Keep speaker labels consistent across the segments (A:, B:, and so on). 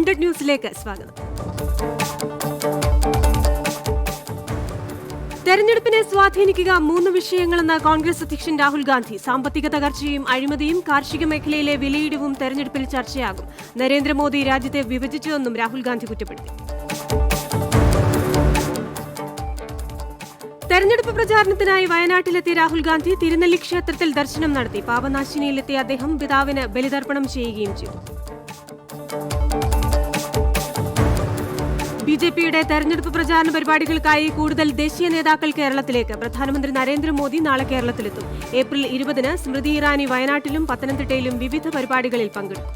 A: 100 ന്യൂസിലേക്ക് സ്വാഗതം. തെരഞ്ഞെടുപ്പിനെ സ്വാധീനിക്കുക 3 വിഷയങ്ങളെന്ന് കോൺഗ്രസ് അധ്യക്ഷൻ രാഹുൽ ഗാന്ധി. സാമ്പത്തിക തകർച്ചയും അഴിമതിയും കാർഷിക മേഖലയിലെ വിലയിടിവും തെരഞ്ഞെടുപ്പിൽ ചർച്ചയാകും. നരേന്ദ്രമോദി രാജ്യത്തെ വിഭജിച്ചുവെന്നും രാഹുൽ ഗാന്ധി കുറ്റപ്പെടുത്തി. തെരഞ്ഞെടുപ്പ് പ്രചാരണത്തിനായി വയനാട്ടിലെത്തിയ രാഹുൽ ഗാന്ധി തിരുനെല്ലി ക്ഷേത്രത്തിൽ ദർശനം നടത്തി. പാപനാശിനിയിലെത്തിയ അദ്ദേഹം പിതാവിന് ബലിതർപ്പണം ചെയ്യുകയും ചെയ്തു. ബിജെപിയുടെ തെരഞ്ഞെടുപ്പ് പ്രചാരണ പരിപാടികൾക്കായി കൂടുതൽ ദേശീയ നേതാക്കൾ കേരളത്തിലേക്ക്. പ്രധാനമന്ത്രി നരേന്ദ്രമോദി നാളെ കേരളത്തിലെത്തും. ഏപ്രിൽ 20-ന് സ്മൃതി ഇറാനി വയനാട്ടിലും പത്തനംതിട്ടയിലും വിവിധ പരിപാടികളിൽ പങ്കെടുക്കും.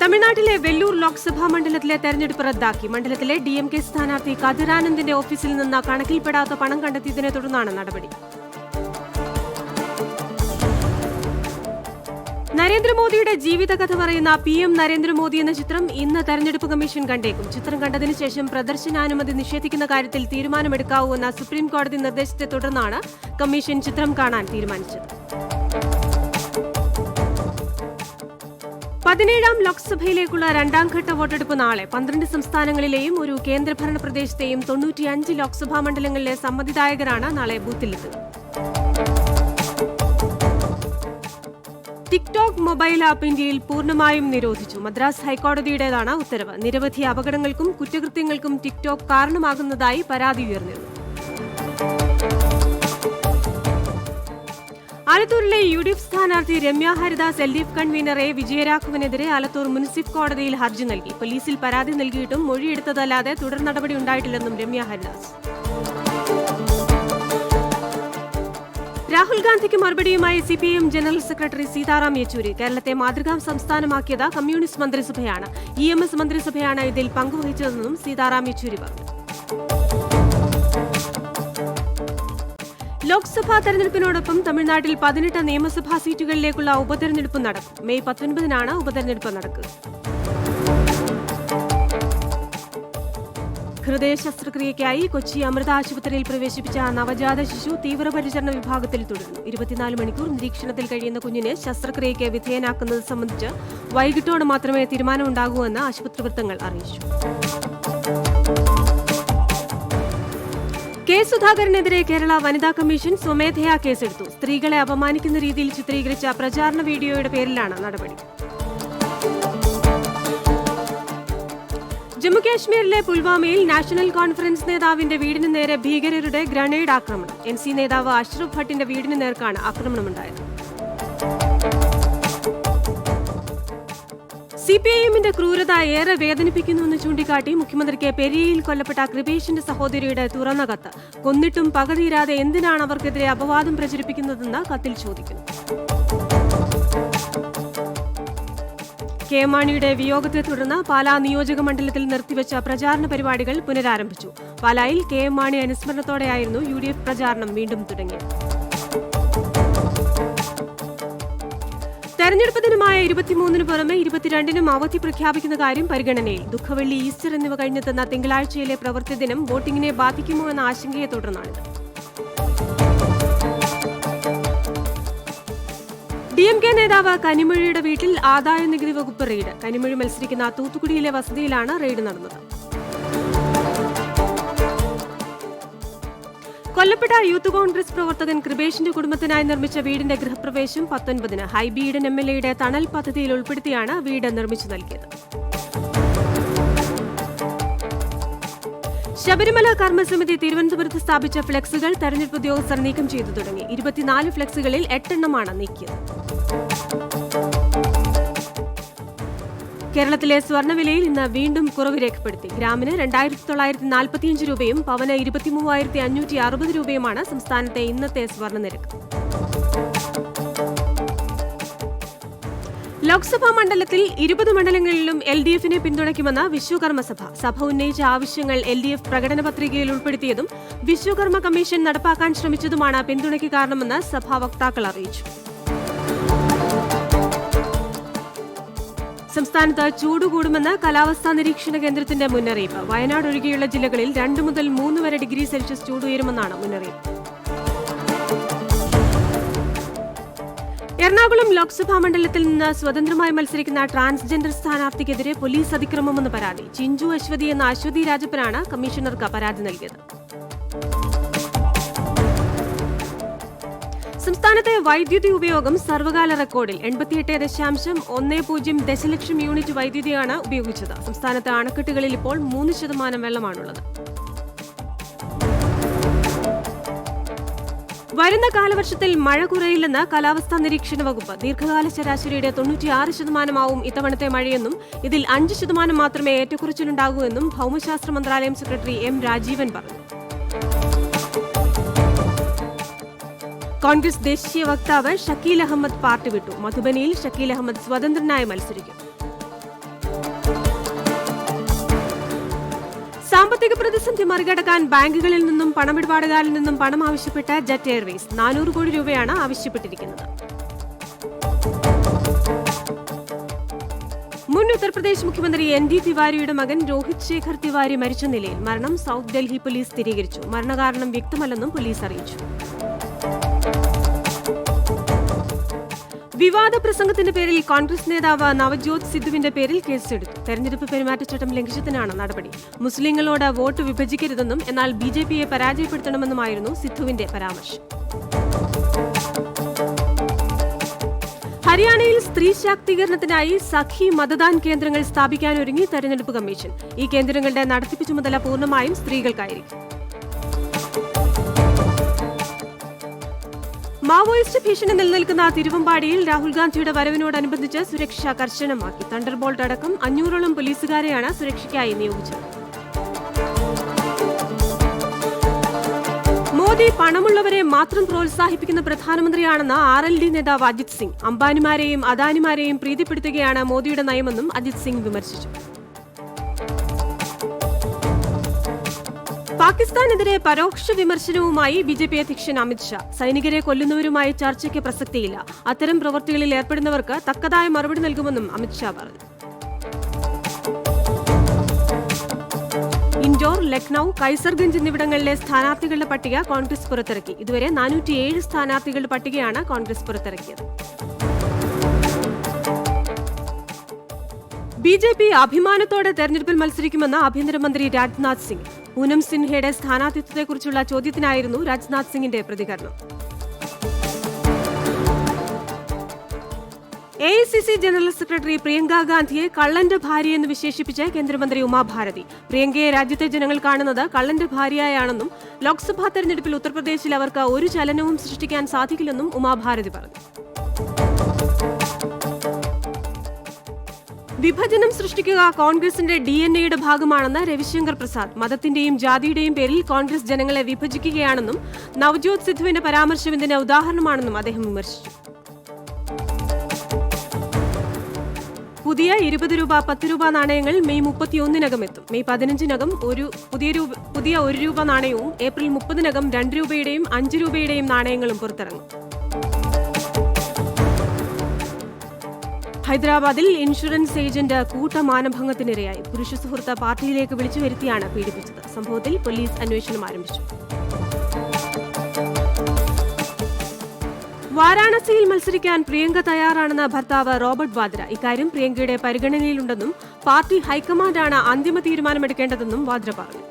A: തമിഴ്നാട്ടിലെ വെല്ലൂർ ലോക്സഭാ മണ്ഡലത്തിലെ തെരഞ്ഞെടുപ്പ് റദ്ദാക്കി. മണ്ഡലത്തിലെ DMK സ്ഥാനാർത്ഥി കതിരാനന്ദിന്റെ ഓഫീസിൽ നിന്ന് കണക്കിൽപ്പെടാത്ത പണം കണ്ടെത്തിയതിനെ തുടർന്നാണ് നടപടി. നരേന്ദ്രമോദിയുടെ ജീവിതകഥ പറയുന്ന PM നരേന്ദ്രമോദി എന്ന ചിത്രം ഇന്ന് തെരഞ്ഞെടുപ്പ് കമ്മീഷൻ കണ്ടേക്കും. ചിത്രം കണ്ടതിനു ശേഷം പ്രദർശനാനുമതി നിഷേധിക്കുന്ന കാര്യത്തിൽ തീരുമാനമെടുക്കാവൂ എന്ന സുപ്രീം കോടതി നിർദ്ദേശത്തെ തുടർന്നാണ് കമ്മീഷൻ ചിത്രം കാണാൻ തീരുമാനിച്ചത്. 17ാം ലോക്സഭയിലേക്കുള്ള 2ാംഘട്ട വോട്ടെടുപ്പ് നാളെ. 12 സംസ്ഥാനങ്ങളിലെയും ഒരു കേന്ദ്രഭരണ പ്രദേശത്തെയും 95 ലോക്സഭാ മണ്ഡലങ്ങളിലെ സമ്മതിദായകരാണ് നാളെ ബൂത്തിലെത്തുക. ടിക്ടോക്ക് മൊബൈൽ ആപ്പ് ഇന്ത്യയിൽ പൂർണ്ണമായും നിരോധിച്ചു. മദ്രാസ് ഹൈക്കോടതിയുടേതാണ് ഉത്തരവ്. നിരവധി അപകടങ്ങൾക്കും കുറ്റകൃത്യങ്ങൾക്കും ടിക്ടോക്ക് കാരണമാകുന്നതായി പരാതി ഉയർന്നിരുന്നു. ആലത്തൂരിലെ UDF സ്ഥാനാർത്ഥി രമ്യ ഹരിദാസ് LDF കൺവീനർ വിജയരാഘവനെതിരെ ആലത്തൂർ മുനിസിപ്പൽ കോടതിയിൽ ഹർജി നൽകി. പോലീസിൽ പരാതി നൽകിയിട്ടും മൊഴിയെടുത്തതല്ലാതെ തുടർ നടപടി ഉണ്ടായിട്ടില്ലെന്നും രമ്യ ഹരിദാസ്. രാഹുൽ ഗാന്ധിക്ക് മറുപടിയുമായി CPIM general secretary Sitaram Yechury. കേരളത്തെ മാതൃകാ സംസ്ഥാനമാക്കിയത് കമ്മ്യൂണിസ്റ്റ് മന്ത്രിസഭയാണ്. EMS മന്ത്രിസഭയാണ് ഇതിൽ പങ്കുവഹിച്ചതെന്നും സീതാറാം യെച്ചൂരി പറഞ്ഞു. ലോക്സഭാ തെരഞ്ഞെടുപ്പിനോടൊപ്പം തമിഴ്നാട്ടിൽ 18 നിയമസഭാ സീറ്റുകളിലേക്കുള്ള ഉപതെരഞ്ഞെടുപ്പ് നടക്കും. മെയ് 19-നാണ് ഉപതെരഞ്ഞെടുപ്പ് നടക്കുക. ഹൃദയ ശസ്ത്രക്രിയയ്ക്കായി കൊച്ചി അമൃത ആശുപത്രിയിൽ പ്രവേശിപ്പിച്ച നവജാത ശിശു തീവ്രപരിചരണ വിഭാഗത്തിൽ തുടരുന്നു. 24 മണിക്കൂർ നിരീക്ഷണത്തിൽ കഴിയുന്ന കുഞ്ഞിനെ ശസ്ത്രക്രിയയ്ക്ക് വിധേയനാക്കുന്നത് സംബന്ധിച്ച് വൈകിട്ടോടെ മാത്രമേ തീരുമാനമുണ്ടാകൂ എന്ന് ആശുപത്രി വൃത്തങ്ങൾ അറിയിച്ചു. K. സുധാകരനെതിരെ കേരള വനിതാ കമ്മീഷൻ സ്വമേധയാ കേസെടുത്തു. സ്ത്രീകളെ അപമാനിക്കുന്ന രീതിയിൽ ചിത്രീകരിച്ച പ്രചാരണ വീഡിയോയുടെ പേരിലാണ് നടപടി. ജമ്മുകാശ്മീരിലെ പുൽവാമയിൽ നാഷണൽ കോൺഫറൻസ് നേതാവിന്റെ വീടിന് നേരെ ഭീകരരുടെ ഗ്രനേഡ് ആക്രമണം. NC നേതാവ് അഷ്റഫ് ഭട്ടിന്റെ വീടിന് നേർക്കാണ് ആക്രമണമുണ്ടായത്. CPIMന്റെ ക്രൂരത ഏറെ വേദനിപ്പിക്കുന്നുവെന്ന് ചൂണ്ടിക്കാട്ടി മുഖ്യമന്ത്രിക്ക് പെരിയയിൽ കൊല്ലപ്പെട്ട കൃപേഷിന്റെ സഹോദരിയുടെ തുറന്ന കത്ത്. കൊന്നിട്ടും പകതീരാതെ എന്തിനാണ് അവർക്കെതിരെ അപവാദം പ്രചരിപ്പിക്കുന്നതെന്ന് കത്തിൽ ചോദിക്കുന്നു. മാണിയുടെ വിയോഗത്തെ തുടർന്ന് പാലാ നിയോജക മണ്ഡലത്തിൽ നിർത്തിവെച്ച പ്രചാരണ പരിപാടികൾ പുനരാരംഭിച്ചു. പാലായിൽ മാണി അനുസ്മരണത്തോടെയായിരുന്നു UDF പ്രചാരണം വീണ്ടും തുടങ്ങിയത്. തെരഞ്ഞെടുപ്പ് ദിനമായ 23-ന് പുറമെ 22-നും അവധി പ്രഖ്യാപിക്കുന്ന കാര്യം പരിഗണനയിൽ. ദുഃഖവെള്ളി, ഈസ്റ്റർ എന്നിവ കഴിഞ്ഞെത്തുന്ന തിങ്കളാഴ്ചയിലെ പ്രവൃത്തി ദിനം വോട്ടിംഗിനെ ബാധിക്കുമോ എന്ന ആശങ്കയെ തുടർന്നാണിത്. DMK നേതാവ് കനിമൊഴിയുടെ വീട്ടിൽ ആദായ നികുതി വകുപ്പ് റെയ്ഡ്. കനിമൊഴി മത്സരിക്കുന്ന തൂത്തുക്കുടിയിലെ വസതിയിലാണ് റെയ്ഡ് നടന്നത്. കൊല്ലപ്പെട്ട യൂത്ത് കോൺഗ്രസ് പ്രവർത്തകൻ കൃപേഷിന്റെ കുടുംബത്തിനായി നിർമ്മിച്ച വീടിന്റെ ഗൃഹപ്രവേശം 19-ന് ഹൈബി ഈഡൻ MLAയുടെ തണൽ പദ്ധതിയിൽ ഉൾപ്പെടുത്തിയാണ് വീട് നിർമ്മിച്ചു നൽകിയത്. ശബരിമല കർമ്മസമിതി തിരുവനന്തപുരത്ത് സ്ഥാപിച്ച ഫ്ലെക്സുകൾ തെരഞ്ഞെടുപ്പ് ഉദ്യോഗസ്ഥർ നീക്കം ചെയ്തു തുടങ്ങി. 24 ഫ്ലെക്സുകളിൽ 8 എണ്ണമാണ് നീക്കിയത്. കേരളത്തിലെ സ്വർണ്ണവിലയിൽ ഇന്ന് വീണ്ടും കുറവ് രേഖപ്പെടുത്തി. ഗ്രാമിന് 2945 രൂപയും പവന് 23,560 രൂപയുമാണ് സംസ്ഥാനത്തെ ഇന്നത്തെ സ്വർണ്ണ നിരക്ക്. ലോക്സഭാ മണ്ഡലത്തിൽ 20 മണ്ഡലങ്ങളിലും LDFനെ പിന്തുണയ്ക്കുമെന്ന് വിശ്വകർമ്മ സഭ. സഭ ഉന്നയിച്ച ആവശ്യങ്ങൾ LDF പ്രകടന പത്രികയിൽ ഉൾപ്പെടുത്തിയതും വിശ്വകർമ്മ കമ്മീഷൻ നടപ്പാക്കാൻ ശ്രമിച്ചതുമാണ് പിന്തുണയ്ക്ക് കാരണമെന്ന് സഭാ വക്താക്കൾ അറിയിച്ചു. സംസ്ഥാനത്ത് ചൂട് കൂടുമെന്ന് കാലാവസ്ഥാ നിരീക്ഷണ കേന്ദ്രത്തിന്റെ മുന്നറിയിപ്പ്. വയനാട് ഒഴികെയുള്ള ജില്ലകളിൽ 2 മുതൽ 3 വരെ ഡിഗ്രി സെൽഷ്യസ് ചൂട് ഉയരുമെന്നാണ് മുന്നറിയിപ്പ്. എറണാകുളം ലോക്സഭാ മണ്ഡലത്തിൽ നിന്ന് സ്വതന്ത്രമായി മത്സരിക്കുന്ന ട്രാൻസ്ജെൻഡർ സ്ഥാനാർത്ഥിക്കെതിരെ പോലീസ് അതിക്രമമെന്ന് പരാതി. ചിഞ്ചു അശ്വതി എന്ന അശ്വതി രാജപ്പനാണ് കമ്മീഷണർക്ക് പരാതി നൽകിയത്. സംസ്ഥാനത്തെ വൈദ്യുതി ഉപയോഗം സർവകാല റെക്കോർഡിൽ 88.10 ദശലക്ഷം യൂണിറ്റ് വൈദ്യുതിയാണ് ഉപയോഗിച്ചത്. സംസ്ഥാനത്തെ അണക്കെട്ടുകളിൽ ഇപ്പോൾ 3% വെള്ളമാണുള്ളത്. വരുന്ന കാലവർഷത്തിൽ മഴ കുറയില്ലെന്ന് കാലാവസ്ഥാ നിരീക്ഷണ വകുപ്പ്. ദീർഘകാല ശരാശരിയുടെ 96% ഇത്തവണത്തെ മഴയെന്നും ഇതിൽ 5% മാത്രമേ ഏറ്റക്കുറച്ചിലുണ്ടാകൂ എന്നും ഭൗമശാസ്ത്ര മന്ത്രാലയം സെക്രട്ടറി എം രാജീവൻ പറഞ്ഞു. കോൺഗ്രസ് ദേശീയ വക്താവ് ഷക്കീൽ അഹമ്മദ് പാർട്ടി വിട്ടു. മധുബനിയിൽ ഷക്കീൽ അഹമ്മദ് സ്വതന്ത്രനായി മത്സരിക്കും. സാമ്പത്തിക പ്രതിസന്ധി മറികടക്കാൻ ബാങ്കുകളിൽ നിന്നും പണമിടപാടുകാരിൽ നിന്നും പണം ആവശ്യപ്പെട്ട ജെറ്റ് എയർവേസ് 400 കോടി രൂപയാണ് ആവശ്യപ്പെട്ടിരിക്കുന്നത്. മുൻ ഉത്തർപ്രദേശ് മുഖ്യമന്ത്രി ND തിവാരിയുടെ മകൻ രോഹിത് ശേഖർ തിവാരി മരിച്ച നിലയിൽ. മരണം സൗത്ത് ഡൽഹി പോലീസ് സ്ഥിരീകരിച്ചു. മരണകാരണം വ്യക്തമല്ലെന്നും പോലീസ് അറിയിച്ചു. വിവാദ പ്രസംഗത്തിന്റെ പേരിൽ കോൺഗ്രസ് നേതാവ് നവജ്യോത് സിദ്ധുവിന്റെ പേരിൽ കേസെടുത്തു. തെരഞ്ഞെടുപ്പ് പെരുമാറ്റച്ചട്ടം ലംഘിച്ചതിനാണ് നടപടി. മുസ്ലിങ്ങളോട് വോട്ട് വിഭജിക്കരുതെന്നും എന്നാൽ BJPയെ പരാജയപ്പെടുത്തണമെന്നുമായിരുന്നു സിദ്ധുവിന്റെ പരാമർശം. ഹരിയാനയിൽ സ്ത്രീ ശാക്തീകരണത്തിനായി സഖി മതദാൻ കേന്ദ്രങ്ങൾ സ്ഥാപിക്കാനൊരുങ്ങി തെരഞ്ഞെടുപ്പ് കമ്മീഷൻ. ഈ കേന്ദ്രങ്ങളുടെ നടത്തിപ്പ് ചുമതല പൂർണ്ണമായും സ്ത്രീകൾക്കായിരിക്കും. മാവോയിസ്റ്റ് ഭീഷണി നിലനിൽക്കുന്ന തിരുവമ്പാടിയിൽ രാഹുൽ ഗാന്ധിയുടെ വരവിനോടനുബന്ധിച്ച് സുരക്ഷ കർശനമാക്കി. തണ്ടർബോൾട്ട് അടക്കം 500ഓളം പോലീസുകാരെയാണ് സുരക്ഷയ്ക്കായി നിയോഗിച്ചത്. മോദി പണമുള്ളവരെ മാത്രം പ്രോത്സാഹിപ്പിക്കുന്ന പ്രധാനമന്ത്രിയാണെന്ന് RLD നേതാവ് അജിത് സിംഗ്. അംബാനിമാരെയും അദാനിമാരെയും പ്രീതിപ്പെടുത്തുകയാണ് മോദിയുടെ നയമെന്നും അജിത് സിംഗ് വിമർശിച്ചു. പാകിസ്ഥാനെതിരെ പരോക്ഷ വിമർശനവുമായി BJP അധ്യക്ഷൻ അമിത് ഷാ. സൈനികരെ കൊല്ലുന്നവരുമായി ചർച്ചയ്ക്ക് പ്രസക്തിയില്ല. അത്തരം പ്രവൃത്തികളിൽ ഏർപ്പെടുന്നവർക്ക് തക്കതായ മറുപടി നൽകുമെന്നും അമിത് ഷാ പറഞ്ഞു. ഇൻഡോർ, ലക്നൌ, കൈസർഗഞ്ച് എന്നിവിടങ്ങളിലെ സ്ഥാനാർത്ഥികളുടെ പട്ടിക കോൺഗ്രസ് പുറത്തിറക്കി. ഇതുവരെ 407 സ്ഥാനാർത്ഥികളുടെ പട്ടികയാണ് കോൺഗ്രസ് പുറത്തിറക്കിയത്. BJP അഭിമാനത്തോടെ തെരഞ്ഞെടുപ്പിൽ മത്സരിക്കുമെന്ന് ആഭ്യന്തരമന്ത്രി രാജ്നാഥ് സിംഗ്. പൂനം സിൻഹയുടെ സ്ഥാനാർത്ഥിത്വത്തെക്കുറിച്ചുള്ള ചോദ്യത്തിനായിരുന്നു രാജ്നാഥ് സിംഗിന്റെ പ്രതികരണം. AICC ജനറൽ സെക്രട്ടറി പ്രിയങ്ക ഗാന്ധിയെ കള്ളന്റെ ഭാര്യയെന്ന് വിശേഷിപ്പിച്ച് കേന്ദ്രമന്ത്രി ഉമാഭാരതി. പ്രിയങ്കയെ രാജ്യത്തെ ജനങ്ങൾ കാണുന്നത് കള്ളന്റെ ഭാര്യയായാണെന്നും ലോക്സഭാ തെരഞ്ഞെടുപ്പിൽ ഉത്തർപ്രദേശിൽ അവർക്ക് ഒരു ചലനവും സൃഷ്ടിക്കാൻ സാധിക്കില്ലെന്നും ഉമാഭാരതി പറഞ്ഞു. വിഭജനം സൃഷ്ടിക്കുക കോൺഗ്രസിന്റെ DNA-യുടെ ഭാഗമാണെന്ന് രവിശങ്കർ പ്രസാദ്. മതത്തിന്റെയും ജാതിയുടെയും പേരിൽ കോൺഗ്രസ് ജനങ്ങളെ വിഭജിക്കുകയാണെന്നും നവജ്യോത് സിദ്ധുവിന്റെ പരാമർശം ഇതിന് ഉദാഹരണമാണെന്നും അദ്ദേഹം വിമർശിച്ചു. പുതിയ 20 രൂപ, 10 രൂപ നാണയങ്ങൾ മെയ് 31-നകം എത്തും. മെയ് 15-നകം പുതിയ 1 രൂപ നാണയവും ഏപ്രിൽ 30-നകം 2 രൂപയുടെയും 5 രൂപയുടെയും നാണയങ്ങളും പുറത്തിറങ്ങും. ഹൈദരാബാദിൽ ഇൻഷുറൻസ് ഏജന്റ് കൂട്ടമാനഭംഗത്തിനിരയായി. പുരുഷ സുഹൃത്ത് പാർട്ടിയിലേക്ക് വിളിച്ചു വരുത്തിയാണ് പീഡിപ്പിച്ചത്. സംഭവത്തിൽ പോലീസ് അന്വേഷണം ആരംഭിച്ചു. വാരാണസിയിൽ മത്സരിക്കാൻ പ്രിയങ്ക തയ്യാറാണെന്ന് ഭർത്താവ് റോബർട്ട് വാദ്ര. ഇക്കാര്യം പ്രിയങ്കയുടെ പരിഗണനയിലുണ്ടെന്നും പാർട്ടി ഹൈക്കമാൻഡാണ് അന്തിമ തീരുമാനമെടുക്കേണ്ടതെന്നും വാദ്ര പറഞ്ഞു.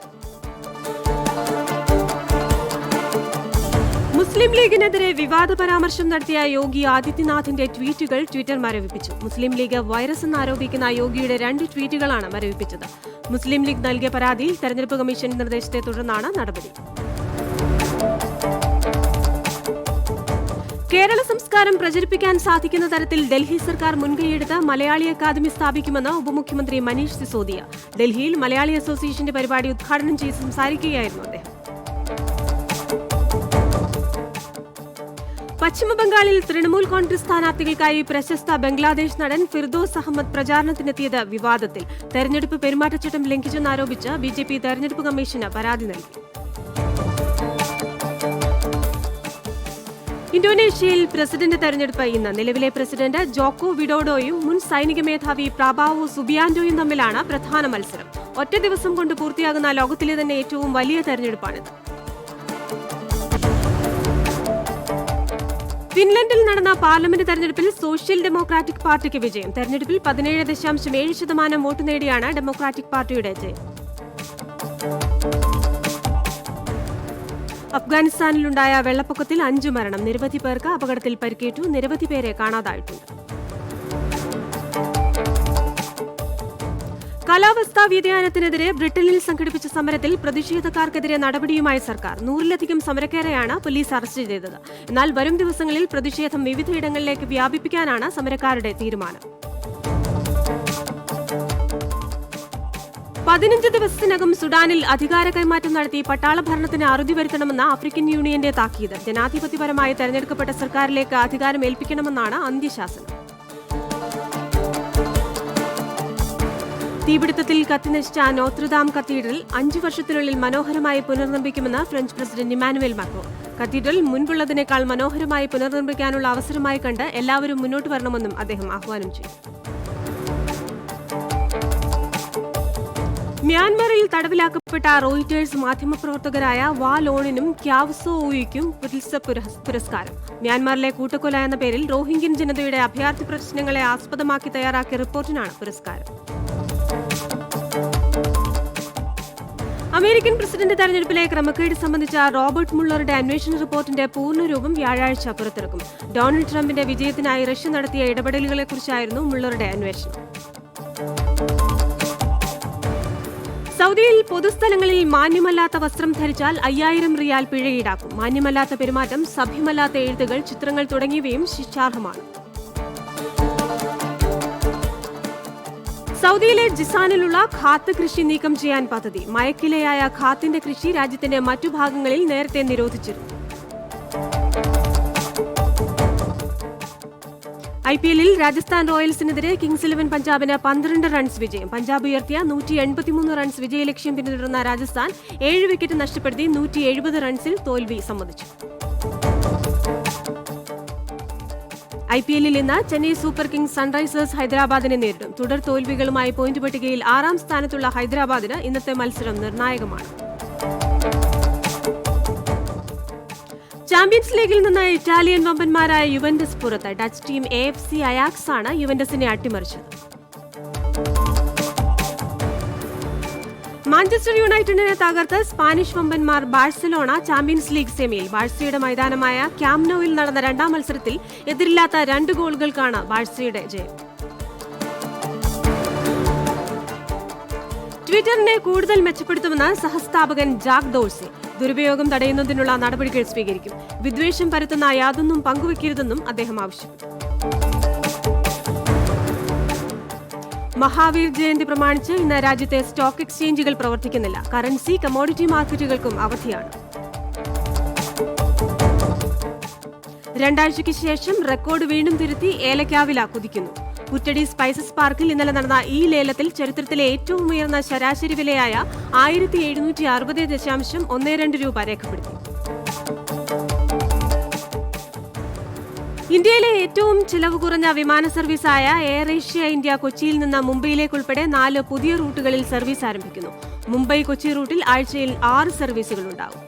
A: മുസ്ലിം ലീഗിനെതിരെ വിവാദ പരാമർശം നടത്തിയ യോഗി ആദിത്യനാഥിന്റെ ട്വീറ്റുകൾ ട്വിറ്റർ മരവിപ്പിച്ചു. മുസ്ലിം ലീഗ് വൈറസ് എന്നാരോപിക്കുന്ന യോഗിയുടെ 2 ട്വീറ്റുകളാണ് മരവിപ്പിച്ചത്. മുസ്ലിം ലീഗ് നൽകിയ പരാതിയിൽ തെരഞ്ഞെടുപ്പ് കമ്മീഷൻ നിർദ്ദേശത്തെ തുടർന്നാണ് നടപടി. കേരള സംസ്കാരം പ്രചരിപ്പിക്കാൻ സാധിക്കുന്ന തരത്തിൽ ഡൽഹി സർക്കാർ മുൻകൈയെടുത്ത് മലയാളി അക്കാദമി സ്ഥാപിക്കുമെന്ന് ഉപമുഖ്യമന്ത്രി മനീഷ് സിസോദിയ. ഡൽഹിയിൽ മലയാളി അസോസിയേഷന്റെ പരിപാടി ഉദ്ഘാടനം ചെയ്ത് സംസാരിക്കുകയായിരുന്നു അദ്ദേഹം. പശ്ചിമബംഗാളിൽ തൃണമൂൽ കോൺഗ്രസ് സ്ഥാനാർത്ഥികൾക്കായി പ്രശസ്ത ബംഗ്ലാദേശ് നടൻ ഫിർദോസ് അഹമ്മദ് പ്രചാരണത്തിനെത്തിയത് വിവാദത്തിൽ. തെരഞ്ഞെടുപ്പ് പെരുമാറ്റച്ചട്ടം ലംഘിച്ചെന്നാരോപിച്ച് BJP തെരഞ്ഞെടുപ്പ് കമ്മീഷന് പരാതി നൽകി. ഇന്തോനേഷ്യയിൽ പ്രസിഡന്റ് തെരഞ്ഞെടുപ്പ് ഇന്ന്. നിലവിലെ പ്രസിഡന്റ് ജോക്കോ വിഡോഡോയും മുൻ സൈനിക മേധാവി പ്രാബാവോ സുബിയാന്റോയും തമ്മിലാണ് പ്രധാന മത്സരം. ഒറ്റ ദിവസം കൊണ്ട് പൂർത്തിയാകുന്ന ലോകത്തിലെ തന്നെ ഏറ്റവും വലിയ തെരഞ്ഞെടുപ്പാണിത്. ഫിൻലൻഡിൽ നടന്ന പാർലമെന്റ് തെരഞ്ഞെടുപ്പിൽ സോഷ്യൽ ഡെമോക്രാറ്റിക് പാർട്ടിക്ക് വിജയം. തെരഞ്ഞെടുപ്പിൽ 17.7% വോട്ട് നേടിയാണ് ഡെമോക്രാറ്റിക് പാർട്ടിയുടെ ജയം. അഫ്ഗാനിസ്ഥാനിലുണ്ടായ വെള്ളപ്പൊക്കത്തിൽ 5 മരണം. നിരവധി പേർക്ക് അപകടത്തിൽ പരിക്കേറ്റു. നിരവധി പേരെ കാണാതായിട്ടുണ്ട്. കാലാവസ്ഥാ വ്യതിയാനത്തിനെതിരെ ബ്രിട്ടനിൽ സംഘടിപ്പിച്ച സമരത്തിൽ പ്രതിഷേധക്കാർക്കെതിരെ നടപടിയുമായി സർക്കാർ. 100-ലധികം സമരക്കാരെയാണ് പോലീസ് അറസ്റ്റ് ചെയ്തത്. എന്നാൽ വരും ദിവസങ്ങളിൽ പ്രതിഷേധം വിവിധയിടങ്ങളിലേക്ക് വ്യാപിപ്പിക്കാനാണ് സമരക്കാരുടെ തീരുമാനം. 15 ദിവസത്തിനകം സുഡാനിൽ അധികാര കൈമാറ്റം നടത്തി പട്ടാള ഭരണത്തിന് അറുതി വരുത്തണമെന്ന ആഫ്രിക്കൻ യൂണിയന്റെ താക്കീത്. ജനാധിപത്യപരമായി തെരഞ്ഞെടുക്കപ്പെട്ട സർക്കാരിലേക്ക് അധികാരം ഏൽപ്പിക്കണമെന്നാണ് അന്ത്യശാസനം. തീപിടുത്തത്തിൽ കത്തിനശിച്ച നോത്രദാം കത്തീഡ്രൽ 5 വർഷത്തിനുള്ളിൽ മനോഹരമായി പുനർനിർമ്മിക്കുമെന്ന് French president Emmanuel Macron. Cathedral മുൻപുള്ളതിനേക്കാൾ മനോഹരമായി പുനർനിർമ്മിക്കാനുള്ള അവസരമായി കണ്ട് എല്ലാവരും മുന്നോട്ട് വരണമെന്നും അദ്ദേഹം ആഹ്വാനം ചെയ്തു. മ്യാൻമറിൽ തടവിലാക്കപ്പെട്ട റോയിറ്റേഴ്സ് മാധ്യമപ്രവർത്തകരായ വാ ലോണിനും ക്യാവ് സോ ഊയിക്കും പുലിത്സർ പുരസ്കാരം. മ്യാൻമറിലെ കൂട്ടക്കൊല എന്ന പേരിൽ റോഹിംഗ്യൻ ജനതയുടെ അഭയാർത്ഥി പ്രശ്നങ്ങളെ ആസ്പദമാക്കി തയ്യാറാക്കിയ റിപ്പോർട്ടിനാണ് പുരസ്കാരം. അമേരിക്കൻ പ്രസിഡന്റ് തെരഞ്ഞെടുപ്പിലെ ക്രമക്കേട് സംബന്ധിച്ച റോബർട്ട് മുള്ളറുടെ അന്വേഷണ റിപ്പോർട്ടിന്റെ പൂർണ്ണരൂപം വ്യാഴാഴ്ച പുറത്തിറക്കും. ഡൊണാൾഡ് ട്രംപിന്റെ വിജയത്തിനായി റഷ്യ നടത്തിയ ഇടപെടലുകളെക്കുറിച്ചായിരുന്നു മുള്ളറുടെ അന്വേഷണം. സൗദിയിൽ പൊതുസ്ഥലങ്ങളിൽ മാന്യമല്ലാത്ത വസ്ത്രം ധരിച്ചാൽ 5000 റിയാൽ പിഴ ഈടാക്കും. മാന്യമല്ലാത്ത പെരുമാറ്റം, സഭ്യമല്ലാത്ത എഴുത്തുകൾ, ചിത്രങ്ങൾ തുടങ്ങിയവയും ശിക്ഷാർഹമാണ്. സൗദിയിലെ ജിസാനിലുള്ള ഖാത്ത് കൃഷി നീക്കം ചെയ്യാൻ പദ്ധതി. മയക്കിലയായ ഖാത്തിന്റെ കൃഷി രാജ്യത്തിന്റെ മറ്റു ഭാഗങ്ങളിൽ നേരത്തെ നിരോധിച്ചിരുന്നു. IPL-ൽ രാജസ്ഥാൻ റോയൽസിനെതിരെ കിങ്സ് 11 പഞ്ചാബിന് 12 റൺസ് വിജയം. പഞ്ചാബ് ഉയർത്തിയ 183 റൺസ് വിജയലക്ഷ്യം പിന്തുടർന്ന രാജസ്ഥാൻ 7 വിക്കറ്റ് നഷ്ടപ്പെടുത്തി 170 റൺസിൽ തോൽവി സമ്മതിച്ചു. IPL-ൽ ഇന്ന് ചെന്നൈ സൂപ്പർ കിങ്സ് സൺറൈസേഴ്സ് ഹൈദരാബാദിനെ നേരിടും. തുടർ തോൽവികളുമായി പോയിന്റ് പട്ടികയിൽ 6-ാം സ്ഥാനത്തുള്ള ഹൈദരാബാദിന് ഇന്നത്തെ മത്സരം നിർണായകമാണ്. ചാമ്പ്യൻസ് ലീഗിൽ നിന്ന് ഇറ്റാലിയൻ വമ്പന്മാരായ യുവന്റസ് പുറത്ത്. ഡച്ച് ടീം AFC അയാക്സ് ആണ് യുവന്റസിനെ അട്ടിമറിച്ചത്. മാഞ്ചസ്റ്റർ യുണൈറ്റഡിനെ തകർത്ത് സ്പാനിഷ് വമ്പന്മാർ ബാഴ്സലോണ ചാമ്പ്യൻസ് ലീഗ് സെമിയിൽ. ബാഴ്സയുടെ മൈതാനമായ ക്യാമ്പ് നൗവിൽ നടന്ന 2-ാം മത്സരത്തിൽ എതിരില്ലാത്ത 2 ഗോളുകൾക്കാണ് ബാഴ്സയുടെ ജയം. ട്വിറ്ററിനെ കൂടുതൽ മെച്ചപ്പെടുത്തുമെന്ന് സഹസ്ഥാപകൻ ജാക്ക് ദോഴ്സെ. ദുരുപയോഗം തടയുന്നതിനുള്ള നടപടികൾ സ്വീകരിക്കും. വിദ്വേഷം പരത്തുന്ന യാതൊന്നും പങ്കുവയ്ക്കരുതെന്നും അദ്ദേഹം ആവശ്യപ്പെട്ടു. മഹാവീർ ജയന്തി പ്രമാണിച്ച് ഇന്ന് രാജ്യത്തെ സ്റ്റോക്ക് എക്സ്ചേഞ്ചുകൾ പ്രവർത്തിക്കുന്നില്ല. കറൻസി, കമ്മോഡിറ്റി മാർക്കറ്റുകൾക്കും അവധിയാണ്. 2 ആഴ്ചയ്ക്ക് ശേഷം റെക്കോർഡ് വീണ്ടും തിരുത്തി ഏലക്കാവില കുതിക്കുന്നു. കുറ്റടി സ്പൈസസ് പാർക്കിൽ ഇന്നലെ നടന്ന ഈ ലേലത്തിൽ ചരിത്രത്തിലെ ഏറ്റവും ഉയർന്ന ശരാശരി വിലയായ 1760.12 രൂപ രേഖപ്പെടുത്തി. ഇന്ത്യയിലെ ഏറ്റവും ചിലവ് കുറഞ്ഞ വിമാന സർവീസായ എയർ ഏഷ്യ ഇന്ത്യ കൊച്ചിയിൽ നിന്ന് മുംബൈയിലേക്കുൾപ്പെടെ 4 പുതിയ റൂട്ടുകളിൽ സർവീസ് ആരംഭിക്കുന്നു. മുംബൈ കൊച്ചി റൂട്ടിൽ ആഴ്ചയിൽ 6 സർവീസുകളുണ്ടാകും.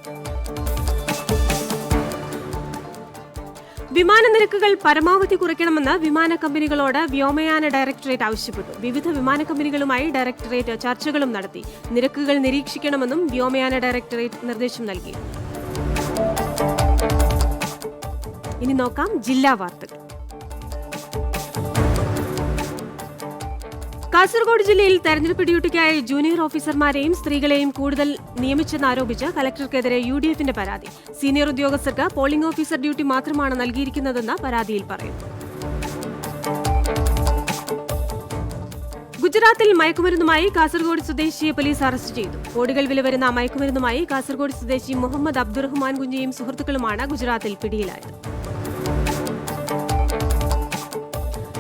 A: വിമാന നിരക്കുകൾ പരമാവധി കുറയ്ക്കണമെന്ന് വിമാന കമ്പനികളോട് വ്യോമയാന ഡയറക്ടറേറ്റ് ആവശ്യപ്പെട്ടു. വിവിധ വിമാന കമ്പനികളുമായി ഡയറക്ടറേറ്റ് ചർച്ചകളും നടത്തി. നിരക്കുകൾ നിരീക്ഷിക്കണമെന്നും വ്യോമയാന ഡയറക്ടറേറ്റ് നിർദ്ദേശം നൽകി. ഇനി നോക്കാം ജില്ലാ വാർത്തകൾ. കാസർഗോഡ് ജില്ലയിൽ തെരഞ്ഞെടുപ്പ് ഡ്യൂട്ടിക്കായി ജൂനിയർ ഓഫീസർമാരെയും സ്ത്രീകളെയും കൂടുതൽ നിയമിച്ചെന്നാരോപിച്ച് കലക്ടർക്കെതിരെ UDF-ന്റെ പരാതി. സീനിയർ ഉദ്യോഗസ്ഥർക്ക് പോളിംഗ് ഓഫീസർ ഡ്യൂട്ടി മാത്രമാണ് നൽകിയിരിക്കുന്നതെന്ന് പരാതിയിൽ പറയുന്നു. ഗുജറാത്തിൽ മയക്കുമരുന്നുമായി കാസർഗോഡ് സ്വദേശിയെ പോലീസ് അറസ്റ്റ് ചെയ്തു. കോടികൾ വില വരുന്ന മയക്കുമരുന്നുമായി കാസർഗോഡ് സ്വദേശി മുഹമ്മദ് അബ്ദുറഹ്മാൻ കുഞ്ഞിയും സുഹൃത്തുക്കളുമാണ് ഗുജറാത്തിൽ പിടിയിലായത്.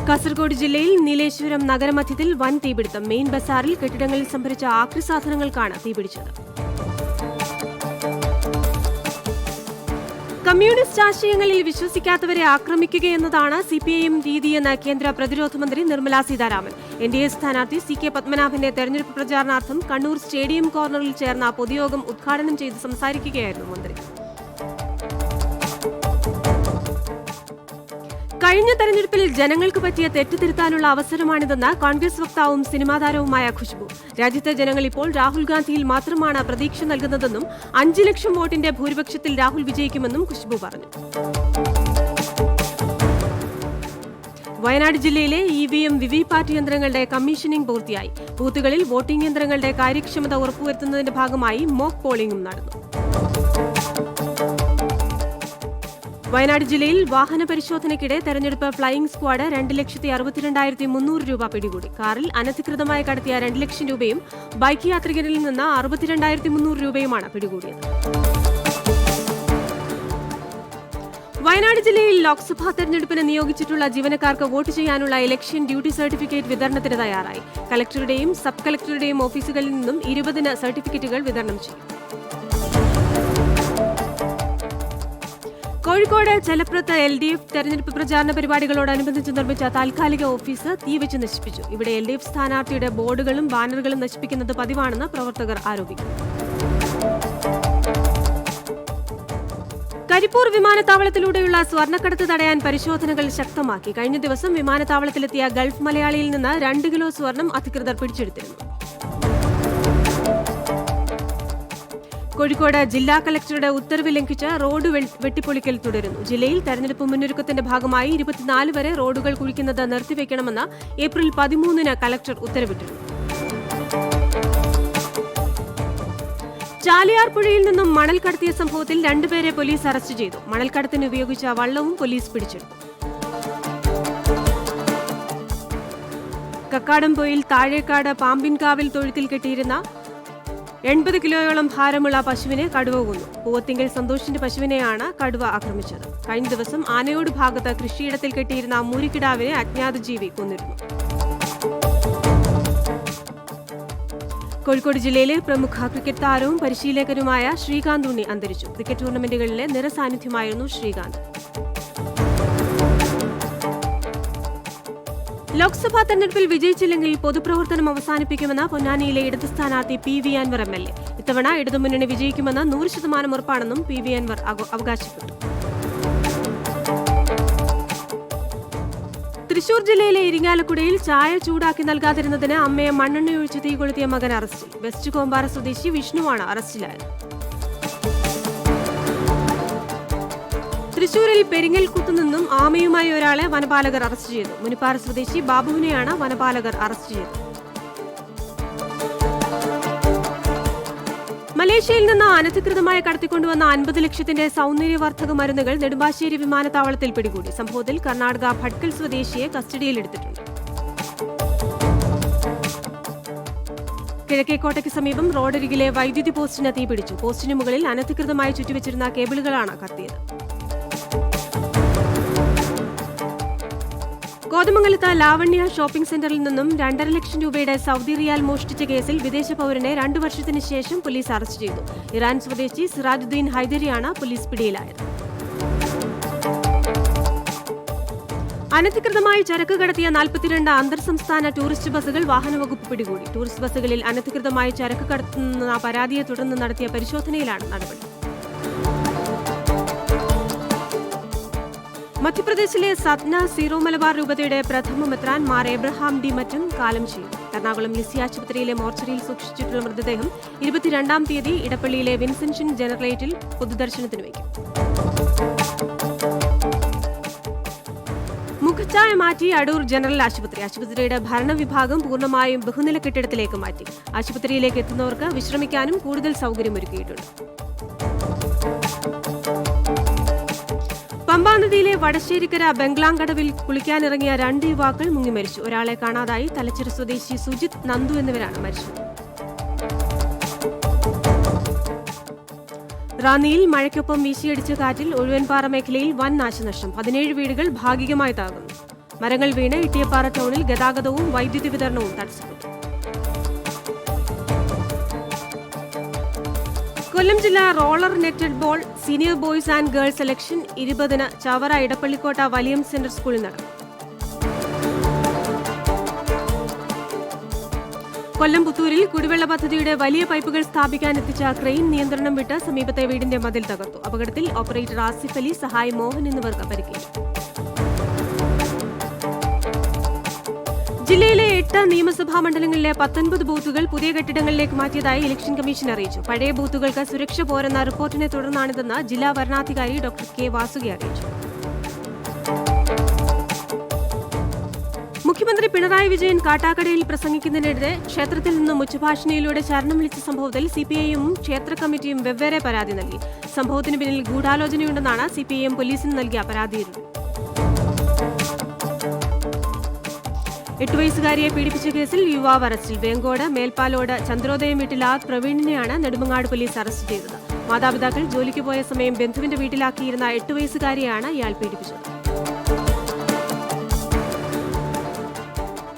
A: കാസർഗോഡ് ജില്ലയിൽ നീലേശ്വരം നഗരമധ്യത്തിൽ വൻ തീപിടുത്തം. മെയിൻ ബസാറിൽ കെട്ടിടങ്ങളിൽ സംഭരിച്ച ആക്രി സാധനങ്ങൾക്കാണ് തീപിടിച്ചത്. കമ്മ്യൂണിസ്റ്റ് ആശയങ്ങളിൽ വിശ്വസിക്കാത്തവരെ ആക്രമിക്കുകയെന്നതാണ് CPIM രീതിയെന്ന് കേന്ദ്ര പ്രതിരോധ മന്ത്രി നിർമ്മല സീതാരാമൻ. NDA സ്ഥാനാർത്ഥി CK പത്മനാഭന്റെ തെരഞ്ഞെടുപ്പ് പ്രചാരണാർത്ഥം കണ്ണൂർ സ്റ്റേഡിയം കോർണറിൽ ചേർന്ന പൊതുയോഗം ഉദ്ഘാടനം ചെയ്ത് സംസാരിക്കുകയായിരുന്നു മന്ത്രി. കഴിഞ്ഞ തെരഞ്ഞെടുപ്പിൽ ജനങ്ങൾക്ക് പറ്റിയ തെറ്റ് തിരുത്താനുള്ള അവസരമാണിതെന്ന് കോൺഗ്രസ് വക്താവും സിനിമാ താരവുമായ ഖുശ്ബു. രാജ്യത്തെ ജനങ്ങൾ ഇപ്പോൾ രാഹുൽ ഗാന്ധിയിൽ മാത്രമാണ് പ്രതീക്ഷ നൽകുന്നതെന്നും 5 ലക്ഷം വോട്ടിന്റെ ഭൂരിപക്ഷത്തിൽ രാഹുൽ വിജയിക്കുമെന്നും ഖുശ്ബു പറഞ്ഞു. വയനാട് ജില്ലയിലെ EVM വിവിപാറ്റ് യന്ത്രങ്ങളുടെ കമ്മീഷനിംഗ് പൂർത്തിയായി. ബൂത്തുകളിൽ വോട്ടിംഗ് യന്ത്രങ്ങളുടെ കാര്യക്ഷമത ഉറപ്പുവരുത്തുന്നതിന്റെ ഭാഗമായി മോക്ക് പോളിംഗും നടന്നു. വയനാട് ജില്ലയിൽ വാഹന പരിശോധനയ്ക്കിടെ തെരഞ്ഞെടുപ്പ് ഫ്ലൈയിംഗ് സ്ക്വാഡ് 2,62,300 രൂപ പിടികൂടി. കാറിൽ അനധികൃതമായി കടത്തിയ 2 ലക്ഷം രൂപയും ബൈക്ക് യാത്രികരിൽ നിന്ന് 62,300 രൂപയുമാണ് പിടികൂടിയത്. വയനാട് ജില്ലയിൽ ലോക്സഭാ തെരഞ്ഞെടുപ്പിന് നിയോഗിച്ചിട്ടുള്ള ജീവനക്കാർക്ക് വോട്ട് ചെയ്യാനുള്ള ഇലക്ഷൻ ഡ്യൂട്ടി സർട്ടിഫിക്കറ്റ് വിതരണത്തിന് തയ്യാറായി. കളക്ടറുടെയും സബ് കളക്ടറുടെയും ഓഫീസുകളിൽ നിന്നും 20 സർട്ടിഫിക്കറ്റുകൾ വിതരണം ചെയ്യും. കോഴിക്കോട് ചെലപ്രത്ത് LDF തെരഞ്ഞെടുപ്പ് പ്രചാരണ പരിപാടികളോടനുബന്ധിച്ച് നിർമ്മിച്ച താൽക്കാലിക ഓഫീസ് തീവെച്ച് നശിപ്പിച്ചു. ഇവിടെ LDF സ്ഥാനാർത്ഥിയുടെ ബോർഡുകളും ബാനറുകളും നശിപ്പിക്കുന്നത് പതിവാണെന്ന് പ്രവർത്തകർ ആരോപിക്കുന്നു. കരിപ്പൂർ വിമാനത്താവളത്തിലൂടെയുള്ള സ്വർണ്ണക്കടത്ത് തടയാൻ പരിശോധനകൾ ശക്തമാക്കി. കഴിഞ്ഞ ദിവസം വിമാനത്താവളത്തിലെത്തിയ ഗൾഫ് മലയാളിയിൽ നിന്ന് 2 കിലോ സ്വർണം അധികൃതർ പിടിച്ചെടുത്തിരുന്നു. കോഴിക്കോട് ജില്ലാ കളക്ടറുടെ ഉത്തരവ് ലംഘിച്ച് റോഡ് വെട്ടിപ്പൊളിക്കൽ തുടരുന്നു. ജില്ലയിൽ തെരഞ്ഞെടുപ്പ് മുന്നൊരുക്കത്തിന്റെ ഭാഗമായി 24 വരെ റോഡുകൾ കുഴിക്കുന്നത് നിർത്തിവെക്കണമെന്ന് ഏപ്രിൽ 13 കളക്ടർ ഉത്തരവിട്ടിരുന്നു. ചാലിയാർ പുഴയിൽ നിന്നും മണൽ കടത്തിയ സംഭവത്തിൽ 2 പേരെ പോലീസ് അറസ്റ്റ് ചെയ്തു. മണൽക്കടത്തിന് ഉപയോഗിച്ച വള്ളവും പോലീസ് പിടിച്ചെടുത്തു. കക്കാടംപൊയിൽ താഴേക്കാട് പാമ്പിൻകാവിൽ തൊഴുത്തിൽ കെട്ടിയിരുന്ന 80 കിലോയോളം ഭാരമുള്ള പശുവിനെ കടുവ കൊന്നു. പൂവത്തിങ്കൽ സന്തോഷിന്റെ പശുവിനെയാണ് കടുവ ആക്രമിച്ചത്. കഴിഞ്ഞ ദിവസം ആനയോട് ഭാഗത്ത് കൃഷിയിടത്തിൽ കെട്ടിയിരുന്ന മൂരിക്കിടാവിനെ അജ്ഞാത ജീവി കൊന്നിരുന്നു. കോഴിക്കോട് ജില്ലയിലെ പ്രമുഖ ക്രിക്കറ്റ് താരവും പരിശീലകനുമായ ശ്രീകാന്ത് ഉണ്ണി അന്തരിച്ചു. ക്രിക്കറ്റ് ടൂർണമെന്റുകളിലെ നിറസാന്നിധ്യമായിരുന്നു ശ്രീകാന്ത്. ലോക്സഭാ തെരഞ്ഞെടുപ്പിൽ വിജയിച്ചില്ലെങ്കിൽ പൊതുപ്രവർത്തനം അവസാനിപ്പിക്കുമെന്ന് പൊന്നാനിയിലെ ഇടത് സ്ഥാനാർത്ഥി PV അൻവർ MLA. ഇത്തവണ ഇടതുമുന്നണി വിജയിക്കുമെന്ന് 100% ഉറപ്പാണെന്നും PV അൻവർ അവകാശപ്പെട്ടു. തൃശൂർ ജില്ലയിലെ ഇരിങ്ങാലക്കുടയിൽ ചായ ചൂടാക്കി നൽകാതിരുന്നതിന് അമ്മയെ മണ്ണെണ്ണയൊഴിച്ച് തീ കൊളുത്തിയ മകൻ അറസ്റ്റിൽ. വെസ്റ്റ് കോമ്പാറ സ്വദേശി വിഷ്ണുവാണ് അറസ്റ്റിലായത്. തൃശൂരിൽ പെരിങ്ങൽകുത്തു നിന്നും ആമയുമായി ഒരാളെ വനപാലകർ അറസ്റ്റ് ചെയ്തു. മുനിപ്പാറ സ്വദേശി ബാബുവിനെയാണ് വനപാലകർ അറസ്റ്റ് ചെയ്തത്. മലേഷ്യയിൽ നിന്ന് അനധികൃതമായി കടത്തിക്കൊണ്ടുവന്ന 50 ലക്ഷത്തിന്റെ സൗന്ദര്യവർദ്ധക മരുന്നുകൾ നെടുമ്പാശ്ശേരി വിമാനത്താവളത്തിൽ പിടികൂടി. സംഭവത്തിൽ കർണാടക ഭട്കൽ സ്വദേശിയെ കസ്റ്റഡിയിലെടുത്തിട്ടുണ്ട്. കിഴക്കേക്കോട്ടയ്ക്ക് സമീപം റോഡരികിലെ വൈദ്യുതി പോസ്റ്റിന് തീപിടിച്ചു. പോസ്റ്റിന് മുകളിൽ അനധികൃതമായി ചുറ്റിവെച്ചിരുന്ന കേബിളുകളാണ് കത്തിയത്. കോതമംഗലത്ത് ലാവണ്യ ഷോപ്പിംഗ് സെന്ററിൽ നിന്നും 2.5 ലക്ഷം രൂപയുടെ സൗദി റിയാൽ മോഷ്ടിച്ച കേസിൽ വിദേശ പൗരനെ 2 വർഷത്തിന് ശേഷം പോലീസ് അറസ്റ്റ് ചെയ്തു. ഇറാൻ സ്വദേശി സിറാജുദ്ദീൻ ഹൈദരിയാണ് പോലീസ് പിടിയിലായത്. അനധികൃതമായി ചരക്ക് കടത്തിയ 42 അന്തർ സംസ്ഥാന ടൂറിസ്റ്റ് ബസ്സുകൾ വാഹനവകുപ്പ് പിടികൂടി. ടൂറിസ്റ്റ് ബസ്സുകളിൽ അനധികൃതമായി ചരക്ക് കടത്തുന്ന പരാതിയെ തുടർന്ന് നടത്തിയ പരിശോധനയിലാണ് നടപടി. മധ്യപ്രദേശിലെ സത്ന സീറോ മലബാർ രൂപതയുടെ പ്രഥമ മെത്രാൻ മാർ എബ്രഹാം ഡി മറ്റും കാലം ചെയ്തു. എറണാകുളം ലിസി ആശുപത്രിയിലെ മോർച്ചറിയിൽ സൂക്ഷിച്ചിട്ടുള്ള മൃതദേഹം 22-ാം തീയതി ഇടപ്പള്ളിയിലെ വിൻസെൻഷൻ ജനറേറ്റിൽ പൊതുദർശനത്തിന് വയ്ക്കും. മുഖച്ഛായ മാറ്റി അടൂർ ജനറൽ ആശുപത്രി. ആശുപത്രിയുടെ ഭരണവിഭാഗം പൂർണ്ണമായും ബഹുനില കെട്ടിടത്തിലേക്ക് മാറ്റി. ആശുപത്രിയിലേക്ക് എത്തുന്നവർക്ക് വിശ്രമിക്കാനും കൂടുതൽ സൗകര്യമൊരുക്കിയിട്ടുണ്ട്. പമ്പാനദിയിലെ വടശ്ശേരിക്കര ബംഗ്ലാങ്കടവിൽ കുളിക്കാനിറങ്ങിയ 2 യുവാക്കൾ മുങ്ങി മരിച്ചു. ഒരാളെ കാണാതായി. തലച്ചിറ സ്വദേശി സുജിത്, നന്ദു എന്നിവരാണ് മരിച്ചത്. റാന്നിയിൽ മഴയ്ക്കൊപ്പം വീശിയടിച്ച കാറ്റിൽ ഒഴുവൻപാറ മേഖലയിൽ വൻ നാശനഷ്ടം. 17 വീടുകൾ ഭാഗികമായി തകർന്നു. മരങ്ങൾ വീണ് ഇട്ടിയപ്പാറ ടൗണിൽ ഗതാഗതവും വൈദ്യുതി വിതരണവും തടസ്സപ്പെട്ടു. കൊല്ലം ജില്ലാ roller netted ball senior boys and girls selection 20-ന് ചവറ ഇടപ്പള്ളിക്കോട്ട വലിയം സെന്റർ സ്കൂളിൽ നടക്കും. കൊല്ലം പുത്തൂരിൽ കുടിവെള്ള പദ്ധതിയുടെ വലിയ പൈപ്പുകൾ സ്ഥാപിക്കാനെത്തിച്ച ക്രെയിൻ നിയന്ത്രണം വിട്ട് സമീപത്തെ വീടിന്റെ മതിൽ തകർത്തു. അപകടത്തിൽ ഓപ്പറേറ്റർ ആസിഫ് അലി, സഹായി മോഹൻ എന്നിവർക്ക് പരിക്കേറ്റു. ജില്ലയിലെ 8 നിയമസഭാ മണ്ഡലങ്ങളിലെ 19 ബൂത്തുകൾ പുതിയ കെട്ടിടങ്ങളിലേക്ക് മാറ്റിയതായി ഇലക്ഷൻ കമ്മീഷൻ അറിയിച്ചു. പഴയ ബൂത്തുകൾക്ക് സുരക്ഷ പോരെന്ന റിപ്പോർട്ടിനെ തുടർന്നാണിതെന്ന് ജില്ലാ വരണാധികാരി ഡോക്ടർ കെ വാസുകി അറിയിച്ചു. മുഖ്യമന്ത്രി പിണറായി വിജയൻ കാട്ടാക്കടയിൽ പ്രസംഗിക്കുന്നതിനിടെ ക്ഷേത്രത്തിൽ നിന്നും ഉച്ചഭാഷണിയിലൂടെ ശരണം വിളിച്ച സംഭവത്തിൽ സിപിഐഎമ്മും ക്ഷേത്ര കമ്മിറ്റിയും വെവ്വേറെ പരാതി നൽകി. സംഭവത്തിന് പിന്നിൽ ഗൂഢാലോചനയുണ്ടെന്നാണ് സിപിഐഎം പോലീസിന് നൽകിയ പരാതിയിൽ. 8 വയസ്സുകാരിയെ പീഡിപ്പിച്ച കേസിൽ യുവാവ് അറസ്റ്റിൽ. വേങ്കോട് മേൽപ്പാലോട് ചന്ദ്രോദയം വീട്ടിൽ ആർ പ്രവീണിനെയാണ് നെടുമങ്ങാട് പോലീസ് അറസ്റ്റ് ചെയ്തത്. മാതാപിതാക്കൾ ജോലിക്ക് പോയ സമയം ബന്ധുവിന്റെ വീട്ടിലാക്കിയിരുന്ന 8 വയസ്സുകാരിയാണ് ഇയാൾ പീഡിപ്പിച്ചത്.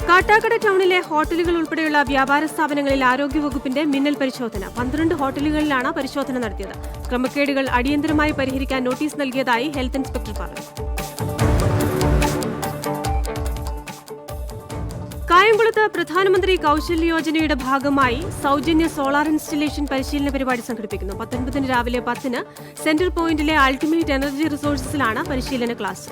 A: കാട്ടാക്കട ടൗണിലെ ഹോട്ടലുകൾ ഉൾപ്പെടെയുള്ള വ്യാപാര സ്ഥാപനങ്ങളിൽ ആരോഗ്യവകുപ്പിന്റെ മിന്നൽ പരിശോധന. 12 ഹോട്ടലുകളിലാണ് പരിശോധന നടത്തിയത്. ക്രമക്കേടുകൾ അടിയന്തരമായി പരിഹരിക്കാൻ നോട്ടീസ് നൽകിയതായി ഹെൽത്ത് ഇൻസ്പെക്ടർ പറഞ്ഞു. കായംകുളത്ത് പ്രധാനമന്ത്രി കൌശല്യ യോജനയുടെ ഭാഗമായി സൗജന്യ സോളാർ ഇൻസ്റ്റലേഷൻ പരിശീലന പരിപാടി സംഘടിപ്പിക്കുന്നു. 19 രാവിലെ 10 സെന്റർ പോയിന്റിലെ അൾട്ടിമേറ്റ് എനർജി റിസോഴ്സിലാണ് പരിശീലന ക്ലാസ്.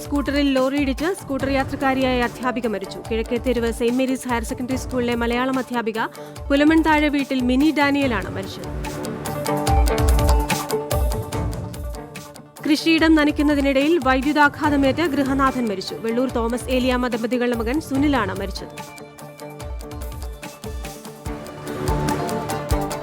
A: സ്കൂട്ടറിൽ ലോറിയിടിച്ച് സ്കൂട്ടർ യാത്രക്കാരിയായ അധ്യാപിക മരിച്ചു. Kizhakketheruvu saint Mary's higher secondary സ്കൂളിലെ മലയാളം അധ്യാപിക പുലമൺതാഴെ വീട്ടിൽ മിനി ഡാനിയലാണ് മരിച്ചത്. കൃഷിയിടം നനയ്ക്കുന്നതിനിടയിൽ വൈദ്യുതാഘാതമേറ്റ് ഗൃഹനാഥൻ മരിച്ചു. വെള്ളൂർ തോമസ് ഏലിയാമ്മ ദമ്പതികളുടെ മകൻ സുനിലാണ് മരിച്ചത്.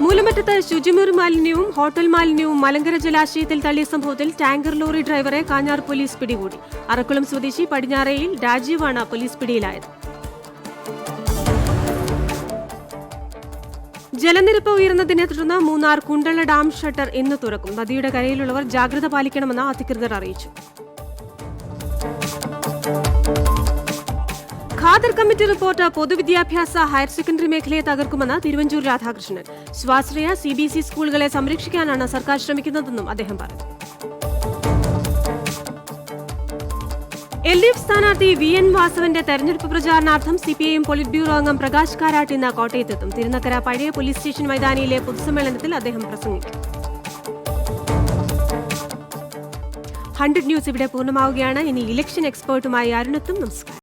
A: മൂലമറ്റത്ത് ശുചിമുറി മാലിന്യവും ഹോട്ടൽ മാലിന്യവും മലങ്കര ജലാശയത്തിൽ തള്ളിയ സംഭവത്തിൽ ടാങ്കർ ലോറി ഡ്രൈവറെ കാഞ്ഞാർ പോലീസ് പിടികൂടി. അറക്കുളം സ്വദേശി പടിഞ്ഞാറയിൽ രാജീവാണ് പോലീസ് പിടിയിലായത്. ജലനിരപ്പ് ഉയർന്നതിനെ തുടർന്ന് മൂന്നാർ കുണ്ടള ഡാം ഷട്ടർ ഇന്ന് തുറക്കും. നദിയുടെ കരയിലുള്ളവർ ജാഗ്രത പാലിക്കണമെന്ന് അധികൃതർ അറിയിച്ചു. ഖാദർ കമ്മിറ്റി റിപ്പോർട്ട് പൊതുവിദ്യാഭ്യാസ ഹയർ സെക്കൻഡറി മേഖലയെ തകർക്കുമെന്ന് തിരുവഞ്ചൂർ രാധാകൃഷ്ണൻ. സ്വാശ്രയ CBSE സ്കൂളുകളെ സംരക്ഷിക്കാനാണ് സർക്കാർ ശ്രമിക്കുന്നതെന്നും അദ്ദേഹം പറഞ്ഞു. LDF സ്ഥാനാർത്ഥി VN വാസവന്റെ തെരഞ്ഞെടുപ്പ് പ്രചാരണാർത്ഥം CPIM പോളിറ്റ് ബ്യൂറോ അംഗം പ്രകാശ് കാരാട്ട് ഇന്ന് കോട്ടയത്തെത്തും. തിരുനക്കര പഴയ പോലീസ് സ്റ്റേഷൻ മൈതാനിയിലെ പൊതുസമ്മേളനത്തിൽ അദ്ദേഹം പ്രസംഗിക്കും. 100 ന്യൂസ് ഇവിടെ പൂർണ്ണമാവുകയാണ്. ഇനി ഇലക്ഷൻ എക്സ്പേർട്ടുമായി അരുണത്തും. നമസ്കാരം.